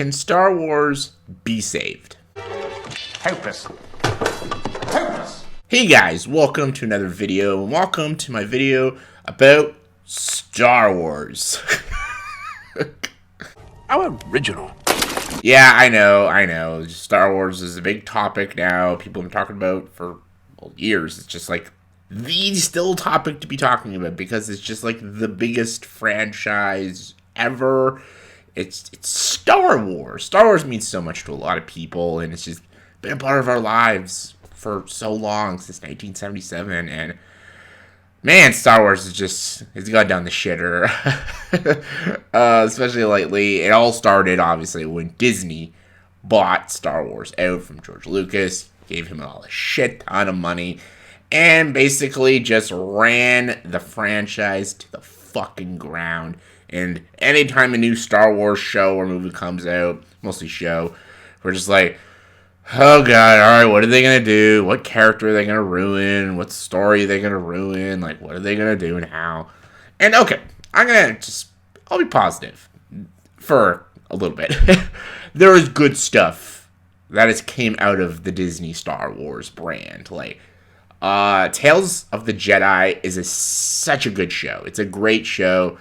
Can Star Wars be saved? Hopeless. Hopeless. Hey guys, welcome to another video, and welcome to my video about Star Wars. How original. Yeah, I know. Star Wars is a big topic now. People have been talking about for years. It's just like the still topic to be talking about because it's just like the biggest franchise ever. It's Star Wars. Star Wars means so much to a lot of people, and it's just been a part of our lives for so long, since 1977, and man, Star Wars it's gone down the shitter, especially lately. It all started, obviously, when Disney bought Star Wars out from George Lucas, gave him all a shit ton of money, and basically just ran the franchise to the fucking ground. And anytime a new Star Wars show or movie comes out, mostly show, we're just like, oh god, alright, what are they gonna do? What character are they gonna ruin? What story are they gonna ruin? Like, what are they gonna do and how? And okay, I'll be positive for a little bit. There is good stuff that has came out of the Disney Star Wars brand. Like, Tales of the Jedi is such a good show. It's a great show.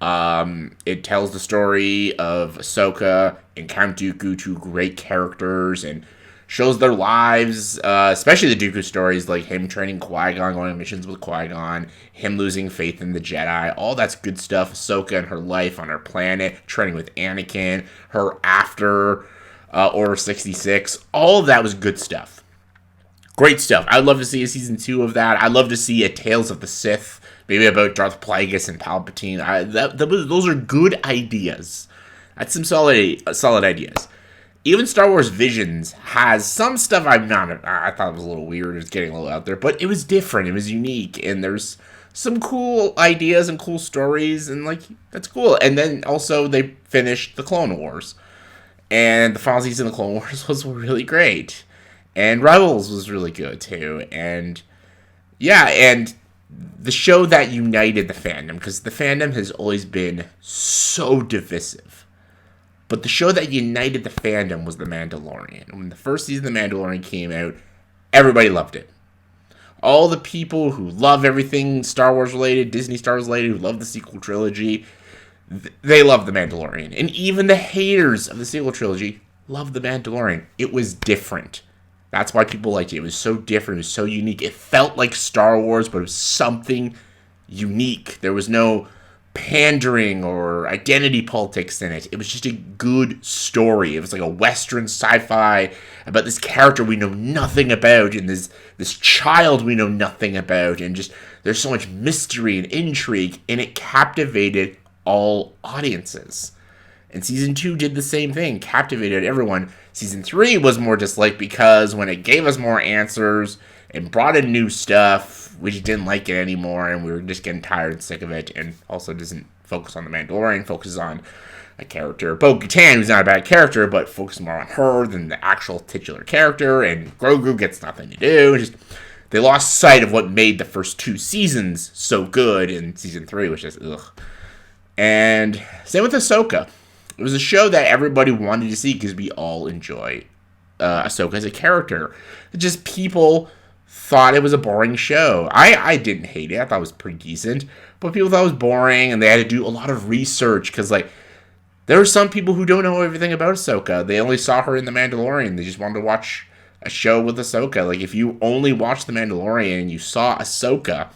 It tells the story of Ahsoka and Count Dooku, two great characters, and shows their lives, especially the Dooku stories, like him training Qui-Gon, going on missions with Qui-Gon, him losing faith in the Jedi. All that's good stuff. Ahsoka and her life on her planet, training with Anakin, her after Order 66. All of that was good stuff. Great stuff. I'd love to see a season 2 of that. I'd love to see a Tales of the Sith, maybe about Darth Plagueis and Palpatine. Those are good ideas. That's some solid ideas. Even Star Wars Visions has some stuff I thought it was a little weird. It was getting a little out there, but it was different. It was unique, and there's some cool ideas and cool stories, and like, that's cool. And then also they finished the Clone Wars, and the final season of Clone Wars was really great, and Rebels was really good too, and yeah, and the show that united the fandom, because the fandom has always been so divisive. But the show that united the fandom was The Mandalorian. When the first season of The Mandalorian came out, everybody loved it. All the people who love everything Star Wars related, Disney Star Wars related, who love the sequel trilogy, they love The Mandalorian. And even the haters of the sequel trilogy love The Mandalorian. It was different. That's why people liked it. It was so different. It was so unique. It felt like Star Wars, but it was something unique. There was no pandering or identity politics in it. It was just a good story. It was like a Western sci-fi about this character we know nothing about, and this child we know nothing about, and just there's so much mystery and intrigue, and it captivated all audiences. And season 2 did the same thing, captivated everyone. Season 3 was more disliked because when it gave us more answers and brought in new stuff, we just didn't like it anymore, and we were just getting tired and sick of it, and also doesn't focus on the Mandalorian, focuses on a character, Bo-Katan, who's not a bad character, but focuses more on her than the actual titular character, and Grogu gets nothing to do. They lost sight of what made the first 2 seasons so good in season 3, which is ugh. And same with Ahsoka. It was a show that everybody wanted to see because we all enjoy Ahsoka as a character. Just people thought it was a boring show. I didn't hate it. I thought it was pretty decent. But people thought it was boring, and they had to do a lot of research because, like, there are some people who don't know everything about Ahsoka. They only saw her in The Mandalorian. They just wanted to watch a show with Ahsoka. Like, if you only watched The Mandalorian and you saw Ahsoka,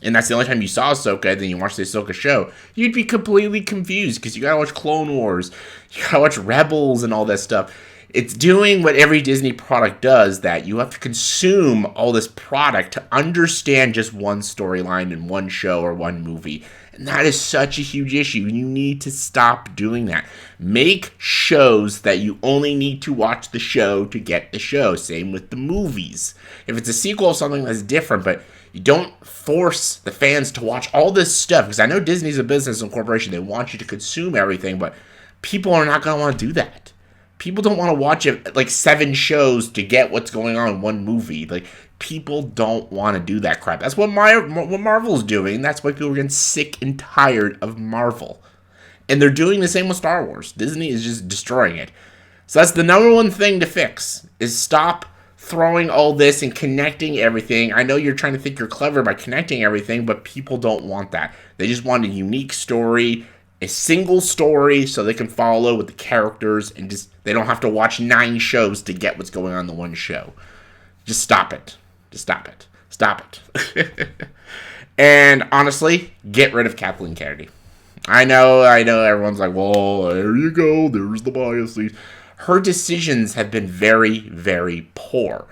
and that's the only time you saw Ahsoka, then you watched the Ahsoka show, you'd be completely confused because you gotta watch Clone Wars, you gotta watch Rebels and all that stuff. It's doing what every Disney product does, that you have to consume all this product to understand just one storyline in one show or one movie. And that is such a huge issue. You need to stop doing that. Make shows that you only need to watch the show to get the show. Same with the movies. If it's a sequel of something that's different, but you don't force the fans to watch all this stuff, because I know Disney's a business and corporation. They want you to consume everything, but people are not going to want to do that. People don't want to watch it, like 7 shows to get what's going on in one movie. Like, people don't want to do that crap. That's what Marvel's doing. That's why people are getting sick and tired of Marvel. And they're doing the same with Star Wars. Disney is just destroying it. So that's the number one thing to fix, is stop throwing all this and connecting everything. I know you're trying to think you're clever by connecting everything, but people don't want that. They just want a unique story, a single story, so they can follow with the characters, and just they don't have to watch 9 shows to get what's going on in the one show. Just stop it. Just stop it. Stop it. And honestly, get rid of Kathleen Kennedy. I know everyone's like, well, there you go, there's the biases. Her decisions have been very, very poor.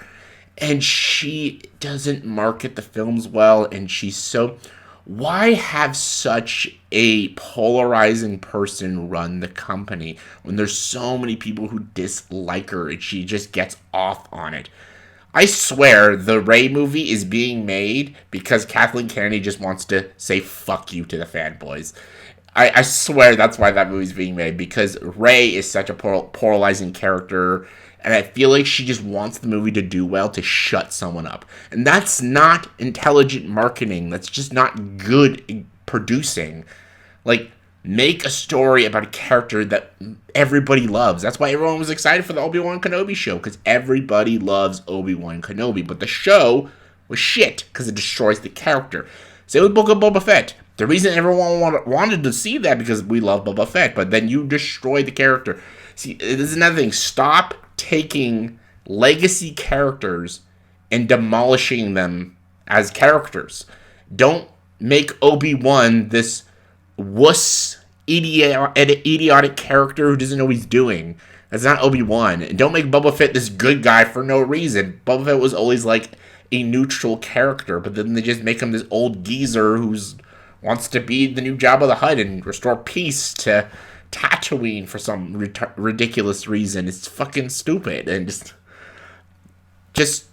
And she doesn't market the films well, and she's so... Why have such a polarizing person run the company when there's so many people who dislike her and she just gets off on it? I swear the Rey movie is being made because Kathleen Kennedy just wants to say fuck you to the fanboys. I swear that's why that movie's being made, because Rey is such a polarizing character, and I feel like she just wants the movie to do well to shut someone up. And that's not intelligent marketing. That's just not good producing. Like, make a story about a character that everybody loves. That's why everyone was excited for the Obi-Wan Kenobi show, because everybody loves Obi-Wan Kenobi. But the show was shit, because it destroys the character. Same with Book of Boba Fett. The reason everyone wanted to see that because we love Boba Fett, but then you destroy the character. See, this is another thing. Stop taking legacy characters and demolishing them as characters. Don't make Obi-Wan this wuss, idiotic character who doesn't know what he's doing. That's not Obi-Wan. And don't make Boba Fett this good guy for no reason. Boba Fett was always like a neutral character, but then they just make him this old geezer who's wants to be the new Jabba the Hutt and restore peace to Tatooine for some ridiculous reason. It's fucking stupid. And just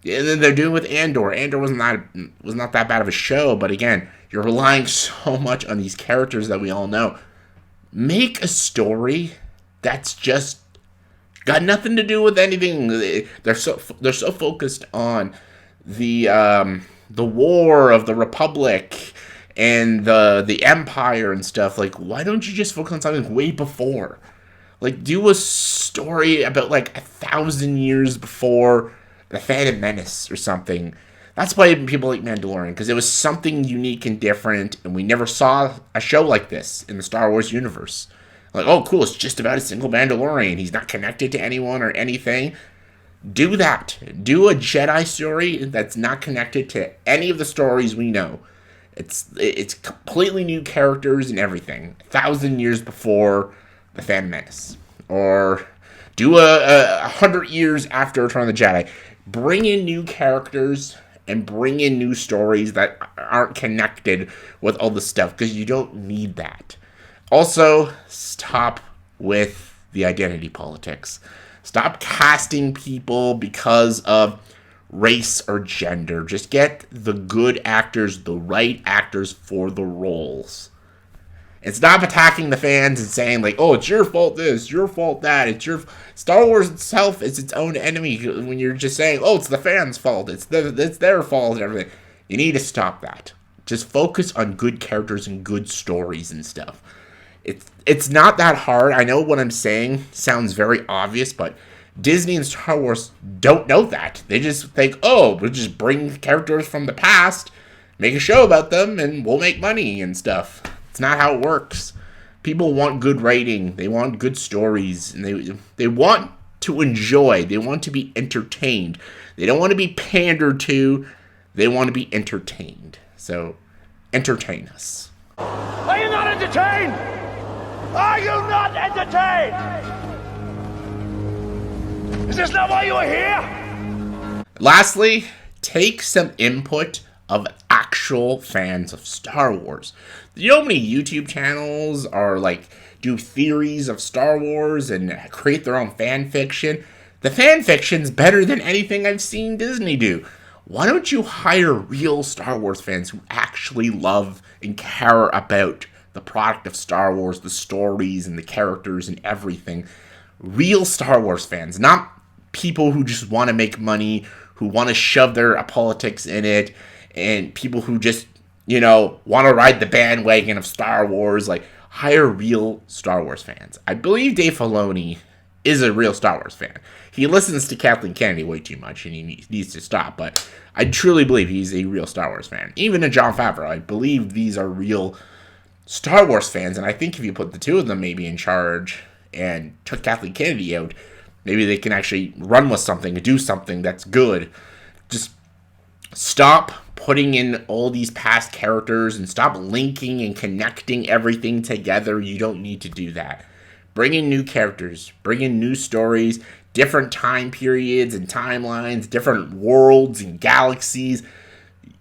and then they're doing with Andor. Andor was not that bad of a show, but again, you're relying so much on these characters that we all know. Make a story that's just got nothing to do with anything. They're so focused on the war of the Republic and the Empire and stuff. Like, why don't you just focus on something way before? Like, do a story about, like, 1,000 years before the Phantom Menace or something. That's why people like Mandalorian, because it was something unique and different, and we never saw a show like this in the Star Wars universe. Like, oh, cool, it's just about a single Mandalorian. He's not connected to anyone or anything. Do that. Do a Jedi story that's not connected to any of the stories we know. It's completely new characters and everything. 1,000 years before the Phantom Menace. Or do a 100 years after Return of the Jedi. Bring in new characters and bring in new stories that aren't connected with all the stuff, because you don't need that. Also, stop with the identity politics. Stop casting people because of race or gender. Just get the good actors, the right actors for the roles. And stop attacking the fans and saying, like, oh, it's your fault this, your fault that. It's your... Star Wars itself is its own enemy when you're just saying, oh, it's the fans' fault. It's their fault and everything. You need to stop that. Just focus on good characters and good stories and stuff. It's not that hard. I know what I'm saying sounds very obvious, but Disney and Star Wars don't know that. They just think, oh, we'll just bring characters from the past, make a show about them, and we'll make money and stuff. It's not how it works. People want good writing. They want good stories. And they want to enjoy. They want to be entertained. They don't want to be pandered to. They want to be entertained. So, entertain us. Are you not entertained? Are you not entertained? Is this not why you are here? Lastly, take some input of actual fans of Star Wars. You know how many YouTube channels are like do theories of Star Wars and create their own fan fiction? The fan fiction's better than anything I've seen Disney do. Why don't you hire real Star Wars fans who actually love and care about the product of Star Wars, the stories and the characters and everything? Real Star Wars fans, not people who just want to make money, who want to shove their politics in it, and people who just, want to ride the bandwagon of Star Wars. Like, hire real Star Wars fans. I believe Dave Filoni is a real Star Wars fan. He listens to Kathleen Kennedy way too much, and he needs to stop. But I truly believe he's a real Star Wars fan. Even to Jon Favreau, I believe these are real Star Wars fans. And I think if you put the two of them maybe in charge and took Kathleen Kennedy out, maybe they can actually run with something and do something that's good. Just stop putting in all these past characters and stop linking and connecting everything together. You don't need to do that. Bring in new characters, bring in new stories, different time periods and timelines, different worlds and galaxies.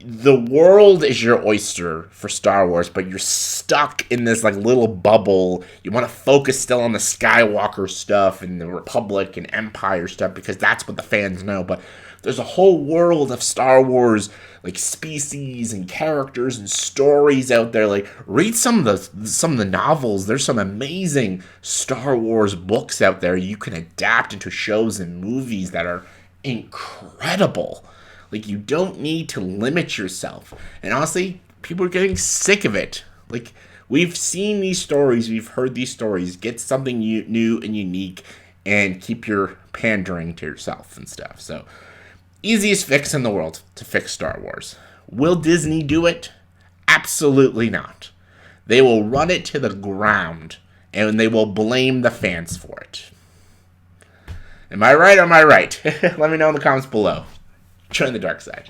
The world is your oyster for Star Wars, but you're stuck in this like little bubble. You want to focus still on the Skywalker stuff and the Republic and Empire stuff because that's what the fans know. But there's a whole world of Star Wars, like species and characters and stories out there. Like read some of the novels. There's some amazing Star Wars books out there you can adapt into shows and movies that are incredible. Like you don't need to limit yourself. And honestly, people are getting sick of it. Like we've seen these stories, we've heard these stories. Get something new and unique, and keep your pandering to yourself and stuff. So. Easiest fix in the world to fix Star Wars. Will Disney do it? Absolutely not. They will run it to the ground, and they will blame the fans for it. Am I right or am I right? Let me know in the comments below. Join the dark side.